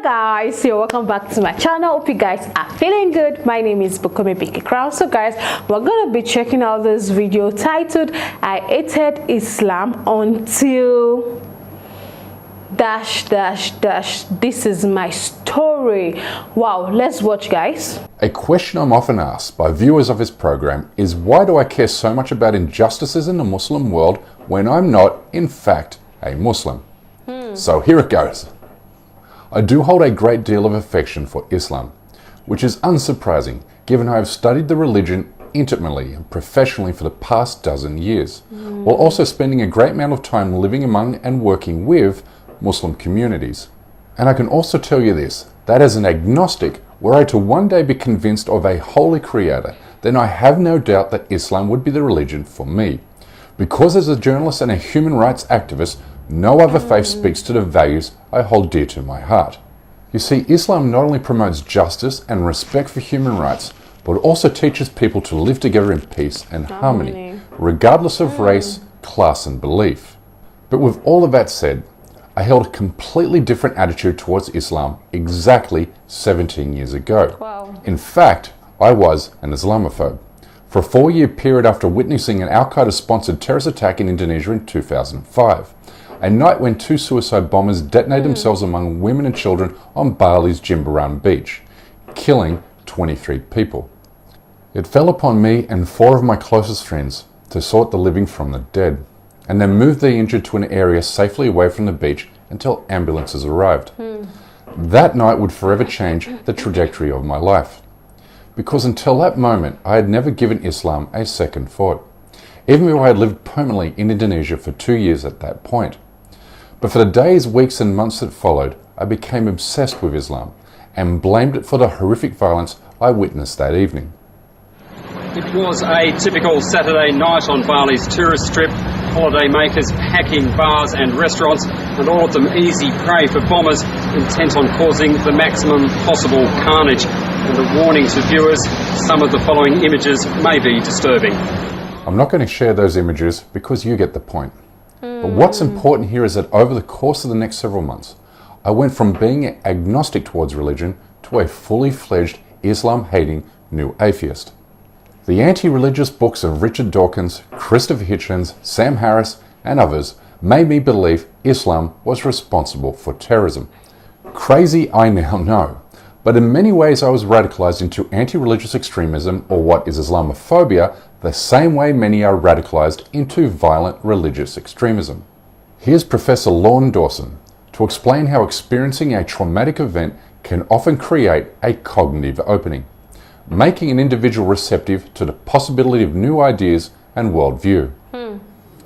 guys, you're welcome back to my channel. Hope you guys are feeling good. My name is Bukumi Biki Crown. So guys, we're gonna be checking out this video titled I hated Islam until this is my story. Wow, let's watch, guys. A question I'm often asked by viewers of this program is, why do I care so much about injustices in the Muslim world when I'm not, in fact, a Muslim? So here it goes. I do hold a great deal of affection for Islam, which is unsurprising given I have studied the religion intimately and professionally for the past dozen years, while also spending a great amount of time living among and working with Muslim communities. And I can also tell you this, that as an agnostic, were I to one day be convinced of a holy creator, then I have no doubt that Islam would be the religion for me. Because as a journalist and a human rights activist, no other faith speaks to the values I hold dear to my heart. You see, Islam not only promotes justice and respect for human rights, but also teaches people to live together in peace and harmony, regardless of race, class and belief. But with all of that said, I held a completely different attitude towards Islam exactly 17 years ago. Wow. In fact, I was an Islamophobe. For a 4-year period after witnessing an Al-Qaeda-sponsored terrorist attack in Indonesia in 2005, a night when 2 suicide bombers detonated themselves among women and children on Bali's Jimbaran beach, killing 23 people. It fell upon me and 4 of my closest friends to sort the living from the dead, and then move the injured to an area safely away from the beach until ambulances arrived. That night would forever change the trajectory of my life, because until that moment I had never given Islam a second thought, even though I had lived permanently in Indonesia for 2 years at that point. But for the days, weeks and months that followed, I became obsessed with Islam and blamed it for the horrific violence I witnessed that evening. It was a typical Saturday night on Bali's tourist strip, holiday makers packing bars and restaurants, and all of them easy prey for bombers intent on causing the maximum possible carnage. And a warning to viewers, some of the following images may be disturbing. I'm not going to share those images because you get the point. But what's important here is that over the course of the next several months, I went from being agnostic towards religion to a fully fledged Islam-hating new atheist. The anti-religious books of Richard Dawkins, Christopher Hitchens, Sam Harris and others made me believe Islam was responsible for terrorism. Crazy, I now know, but in many ways I was radicalized into anti-religious extremism, or what is Islamophobia, the same way many are radicalized into violent religious extremism. Here's Professor Lorne Dawson to explain how experiencing a traumatic event can often create a cognitive opening, making an individual receptive to the possibility of new ideas and worldview.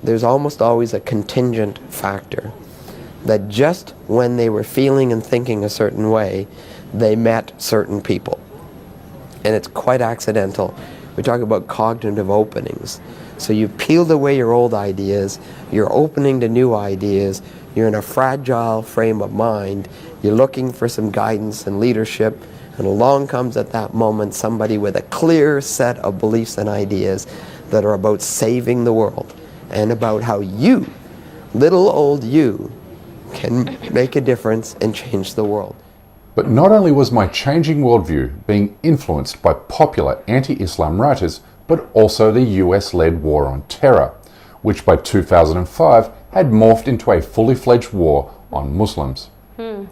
There's almost always a contingent factor that just when they were feeling and thinking a certain way, they met certain people. And it's quite accidental. We talk about cognitive openings. So you've peeled away your old ideas, you're opening to new ideas, you're in a fragile frame of mind, you're looking for some guidance and leadership, and along comes at that moment somebody with a clear set of beliefs and ideas that are about saving the world and about how you, little old you, can make a difference and change the world. But not only was my changing worldview being influenced by popular anti-Islam writers, but also the US-led war on terror, which by 2005 had morphed into a fully fledged war on Muslims.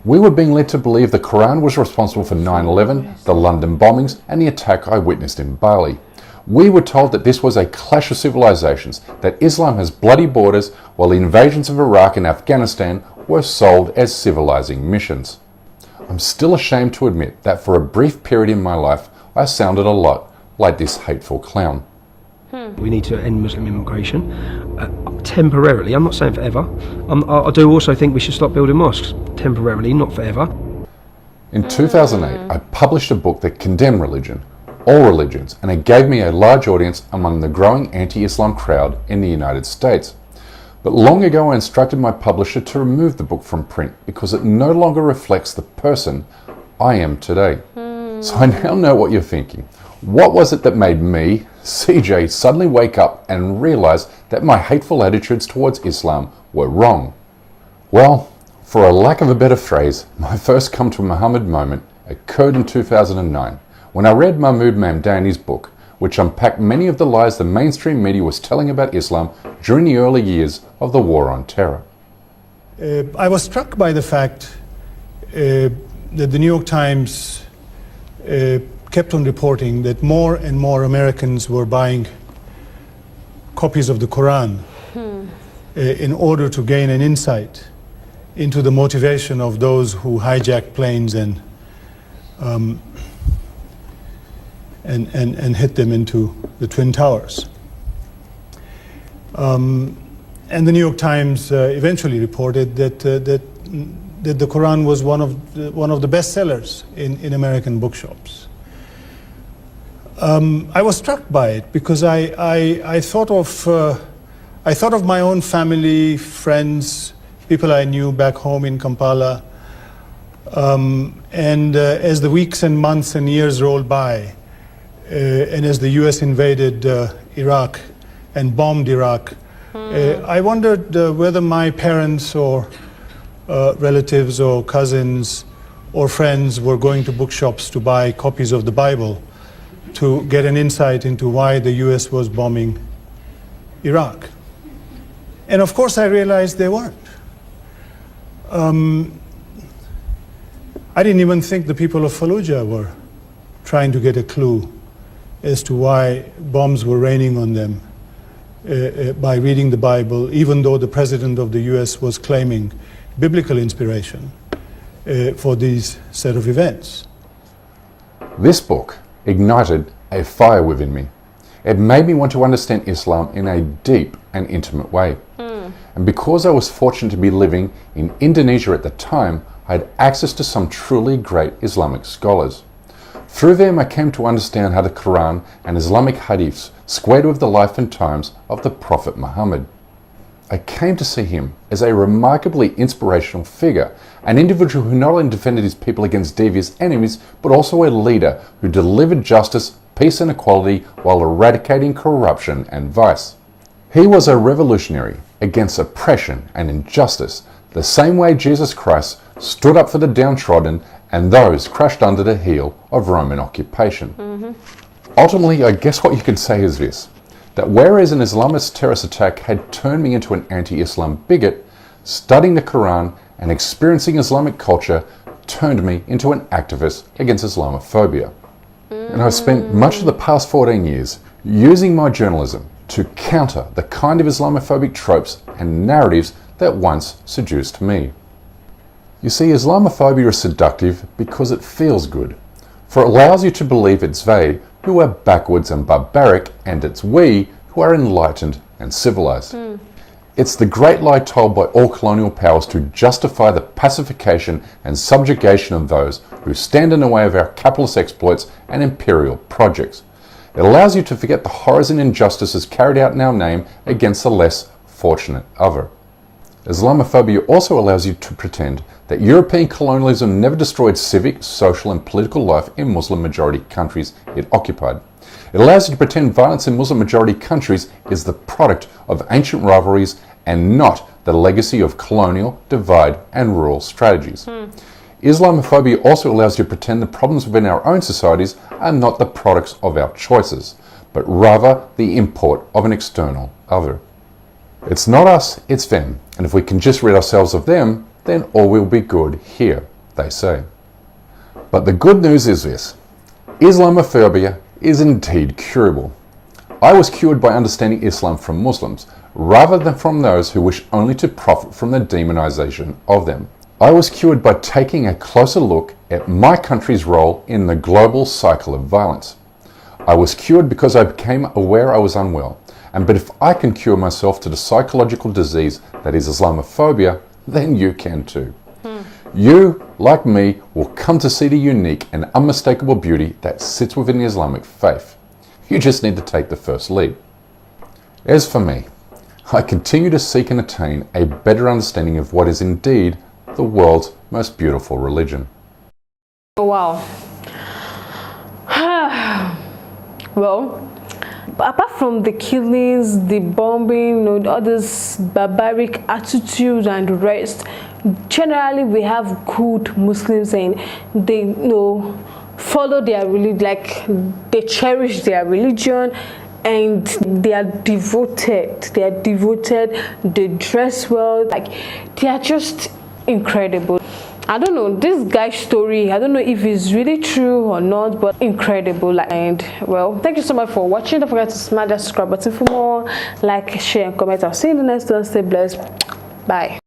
We were being led to believe the Quran was responsible for 9/11, the London bombings, and the attack I witnessed in Bali. We were told that this was a clash of civilizations, that Islam has bloody borders, while the invasions of Iraq and Afghanistan were sold as civilizing missions. I'm still ashamed to admit that for a brief period in my life, I sounded a lot like this hateful clown. We need to end Muslim immigration temporarily. I'm not saying forever. I do also think we should stop building mosques temporarily, not forever. In 2008, I published a book that condemned religion, all religions, and it gave me a large audience among the growing anti-Islam crowd in the United States. But long ago I instructed my publisher to remove the book from print because it no longer reflects the person I am today. So I now know what you're thinking. What was it that made me, CJ, suddenly wake up and realize that my hateful attitudes towards Islam were wrong? Well, For a lack of a better phrase, my first come to Muhammad moment occurred in 2009 when I read Mahmoud Mamdani's book, which unpacked many of the lies the mainstream media was telling about Islam during the early years of the War on Terror. I was struck by the fact that the New York Times kept on reporting that more and more Americans were buying copies of the Quran in order to gain an insight into the motivation of those who hijacked planes and hit them into the Twin Towers. And the New York Times eventually reported that the Quran was one of the best sellers in American bookshops. I was struck by it because I thought of my own family, friends, people I knew back home in Kampala, and as the weeks and months and years rolled by, and as the U.S. invaded Iraq and bombed Iraq, I wondered whether my parents or relatives or cousins or friends were going to bookshops to buy copies of the Bible to get an insight into why the U.S. was bombing Iraq. And of course I realized they weren't. I didn't even think the people of Fallujah were trying to get a clue as to why bombs were raining on them by reading the Bible, even though the President of the U.S. was claiming biblical inspiration for these set of events. This book ignited a fire within me. It made me want to understand Islam in a deep and intimate way. And because I was fortunate to be living in Indonesia at the time, I had access to some truly great Islamic scholars. Through them I came to understand how the Quran and Islamic hadiths squared with the life and times of the Prophet Muhammad. I came to see him as a remarkably inspirational figure, an individual who not only defended his people against devious enemies, but also a leader who delivered justice, peace and equality while eradicating corruption and vice. He was a revolutionary against oppression and injustice, the same way Jesus Christ stood up for the downtrodden and those crushed under the heel of Roman occupation. Ultimately, I guess what you could say is this, that whereas an Islamist terrorist attack had turned me into an anti-Islam bigot, studying the Quran and experiencing Islamic culture turned me into an activist against Islamophobia. And I've spent much of the past 14 years using my journalism to counter the kind of Islamophobic tropes and narratives that once seduced me. You see, Islamophobia is seductive because it feels good, for it allows you to believe it's they who are backwards and barbaric, and it's we who are enlightened and civilized. It's the great lie told by all colonial powers to justify the pacification and subjugation of those who stand in the way of our capitalist exploits and imperial projects. It allows you to forget the horrors and injustices carried out in our name against the less fortunate other. Islamophobia also allows you to pretend that European colonialism never destroyed civic, social and political life in Muslim-majority countries it occupied. It allows you to pretend violence in Muslim-majority countries is the product of ancient rivalries and not the legacy of colonial, divide and rural strategies. Islamophobia also allows you to pretend the problems within our own societies are not the products of our choices, but rather the import of an external other. It's not us, it's them, and if we can just rid ourselves of them, then all will be good here, they say. But the good news is this: Islamophobia is indeed curable. I was cured by understanding Islam from Muslims, rather than from those who wish only to profit from the demonization of them. I was cured by taking a closer look at my country's role in the global cycle of violence. I was cured because I became aware I was unwell, but if I can cure myself to the psychological disease that is Islamophobia, then you can too. You, like me, will come to see the unique and unmistakable beauty that sits within the Islamic faith. You just need to take the first leap. As for me, I continue to seek and attain a better understanding of what is indeed the world's most beautiful religion. Wow. Well, But apart from the killings, the bombing, all this barbaric attitude and the rest, generally we have good Muslims and they follow their religion, like they cherish their religion, and they are devoted. They dress well, like they are just incredible. I don't know, this guy's story, I don't know if it's really true or not, but incredible. And well, thank you so much for watching. Don't forget to smash that subscribe button for more, like, share and comment. I'll see you in the next one. Stay blessed. Bye.